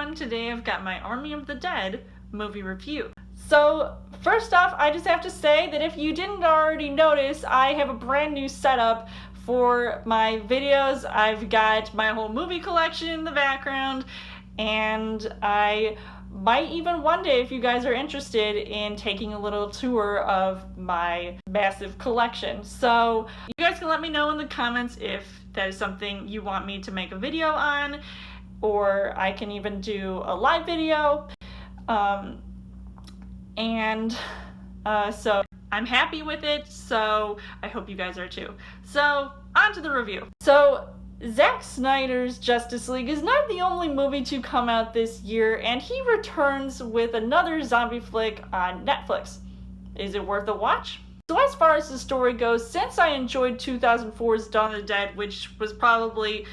everyone, today I've got my Army of the Dead movie review. So first off, I just have to say that if you didn't already notice, I have a brand new setup for my videos. I've got my whole movie collection in the background, and I might even one day, if you guys are interested, in taking a little tour of my massive collection. So you guys can let me know in the comments if that is something you want me to make a video on, or I can even do a live video. So I'm happy with it, so I hope you guys are too. So on to the review. So Zack Snyder's Justice League is not the only movie to come out this year, and he returns with another zombie flick on Netflix. Is it worth a watch? So as far as the story goes, since I enjoyed 2004's Dawn of the Dead, which was probably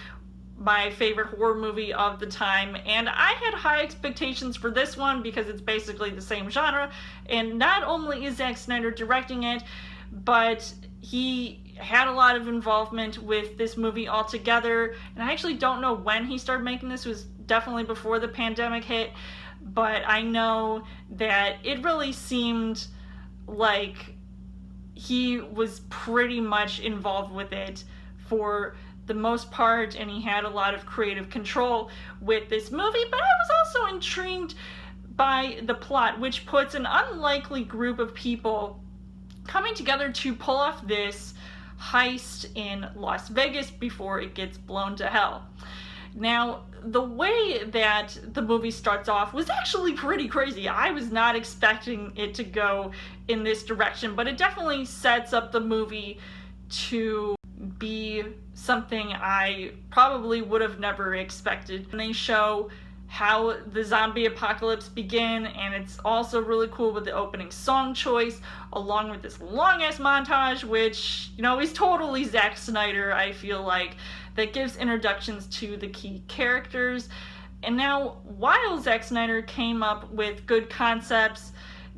my favorite horror movie of the time, and I had high expectations for this one because it's basically the same genre, and not only is Zack Snyder directing it, but he had a lot of involvement with this movie altogether, and I actually don't know when he started making this. It was definitely before the pandemic hit, but I know that it really seemed like he was pretty much involved with it for the most part, and he had a lot of creative control with this movie. But I was also intrigued by the plot, which puts an unlikely group of people coming together to pull off this heist in Las Vegas before it gets blown to hell. Now, the way that the movie starts off was actually pretty crazy. I was not expecting it to go in this direction, but it definitely sets up the movie to be something I probably would have never expected. And they show how the zombie apocalypse began, and it's also really cool with the opening song choice, along with this long-ass montage, which, you know, is totally Zack Snyder, I feel like, that gives introductions to the key characters. And now, while Zack Snyder came up with good concepts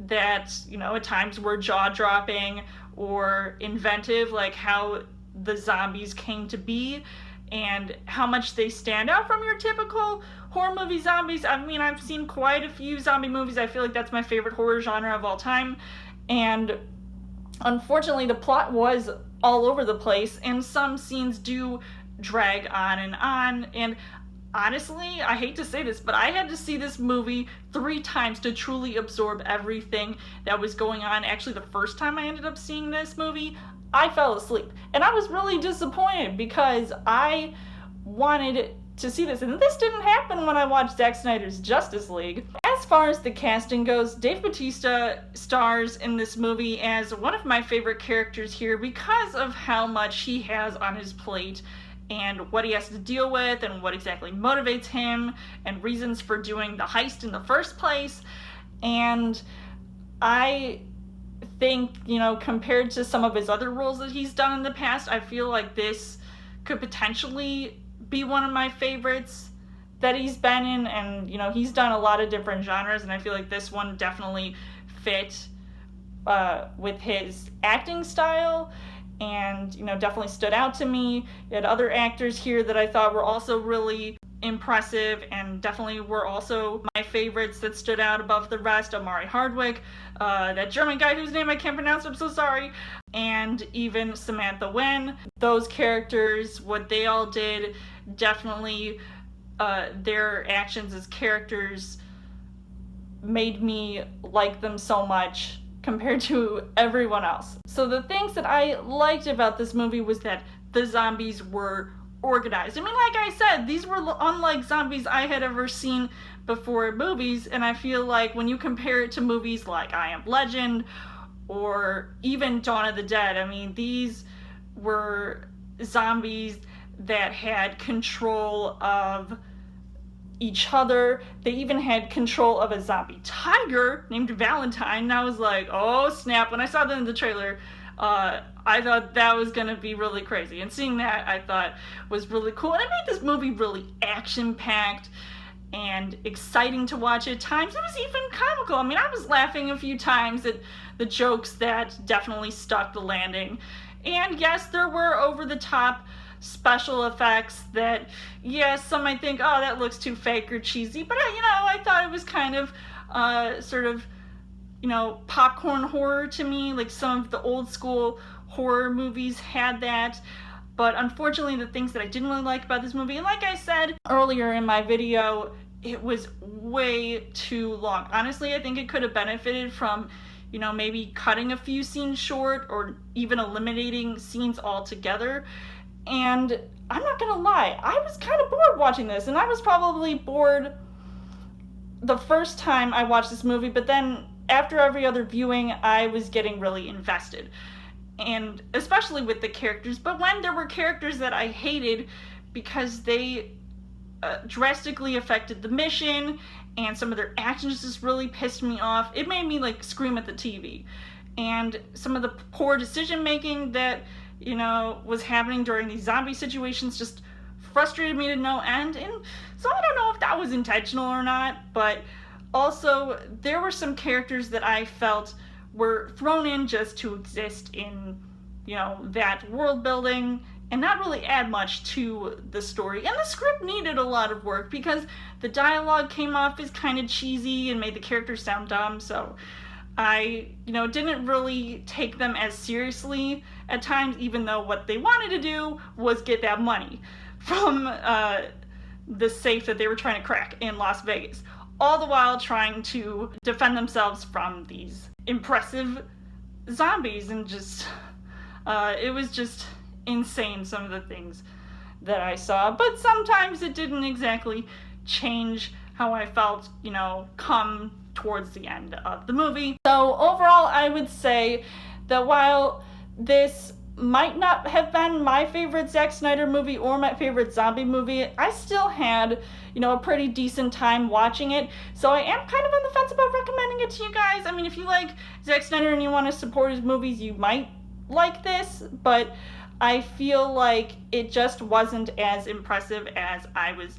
that, you know, at times were jaw-dropping or inventive, like how the zombies came to be and how much they stand out from your typical horror movie zombies. I mean, I've seen quite a few zombie movies. I feel like that's my favorite horror genre of all time. And unfortunately, the plot was all over the place, and some scenes do drag on. And honestly, I hate to say this, but I had to see this movie 3 times to truly absorb everything that was going on. Actually, the first time I ended up seeing this movie, I fell asleep, and I was really disappointed because I wanted to see this, and this didn't happen when I watched Zack Snyder's Justice League. As far as the casting goes, Dave Bautista stars in this movie as one of my favorite characters here because of how much he has on his plate and what he has to deal with and what exactly motivates him and reasons for doing the heist in the first place. And I think, you know, compared to some of his other roles that he's done in the past, I feel like this could potentially be one of my favorites that he's been in. And, you know, he's done a lot of different genres, and I feel like this one definitely fit with his acting style, and, you know, definitely stood out to me. You had other actors here that I thought were also really impressive and definitely were also my favorites that stood out above the rest. Omari Hardwick, that German guy whose name I can't pronounce, I'm so sorry, and even Samantha Wen. Those characters, what they all did, definitely their actions as characters made me like them so much compared to everyone else. So the things that I liked about this movie was that the zombies were organized. I mean, like I said, these were unlike zombies I had ever seen before in movies, and I feel like when you compare it to movies like I Am Legend or even Dawn of the Dead, I mean, these were zombies that had control of each other. They even had control of a zombie tiger named Valentine, and I was like, oh snap. When I saw that in the trailer, I thought that was going to be really crazy, and seeing that I thought was really cool, and it made this movie really action-packed and exciting to watch at times. It was even comical. I mean, I was laughing a few times at the jokes that definitely stuck the landing, and yes, there were over-the-top special effects that, yes, some might think, oh, that looks too fake or cheesy, but I thought it was kind of sort of, popcorn horror to me. Like some of the old school horror movies had that. But unfortunately, the things that I didn't really like about this movie, and like I said earlier in my video, it was way too long. Honestly, I think it could have benefited from, maybe cutting a few scenes short or even eliminating scenes altogether. And I'm not gonna lie, I was kind of bored watching this, and I was probably bored the first time I watched this movie, but then after every other viewing, I was getting really invested. And especially with the characters, but when there were characters that I hated because they drastically affected the mission and some of their actions just really pissed me off, it made me like scream at the TV. And some of the poor decision making that was happening during these zombie situations just frustrated me to no end. And so I don't know if that was intentional or not, but also there were some characters that I felt were thrown in just to exist in, that world building and not really add much to the story. And the script needed a lot of work because the dialogue came off as kind of cheesy and made the characters sound dumb. So I, didn't really take them as seriously at times, even though what they wanted to do was get that money from the safe that they were trying to crack in Las Vegas, all the while trying to defend themselves from these impressive zombies. And just, it was just insane, some of the things that I saw. But sometimes it didn't exactly change how I felt, come towards the end of the movie. So overall, I would say that while this might not have been my favorite Zack Snyder movie or my favorite zombie movie, I still had, a pretty decent time watching it. So I am kind of on the fence about recommending it to you guys. I mean, if you like Zack Snyder and you want to support his movies, you might like this, but I feel like it just wasn't as impressive as I was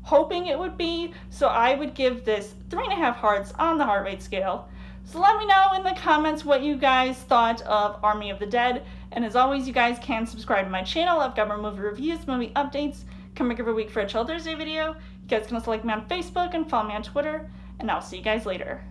hoping it would be. So I would give this 3.5 hearts on the heart rate scale. So let me know in the comments what you guys thought of Army of the Dead. And as always, you guys can subscribe to my channel. I've got more movie reviews, movie updates coming every week for a Chill Thursday video. You guys can also like me on Facebook and follow me on Twitter. And I'll see you guys later.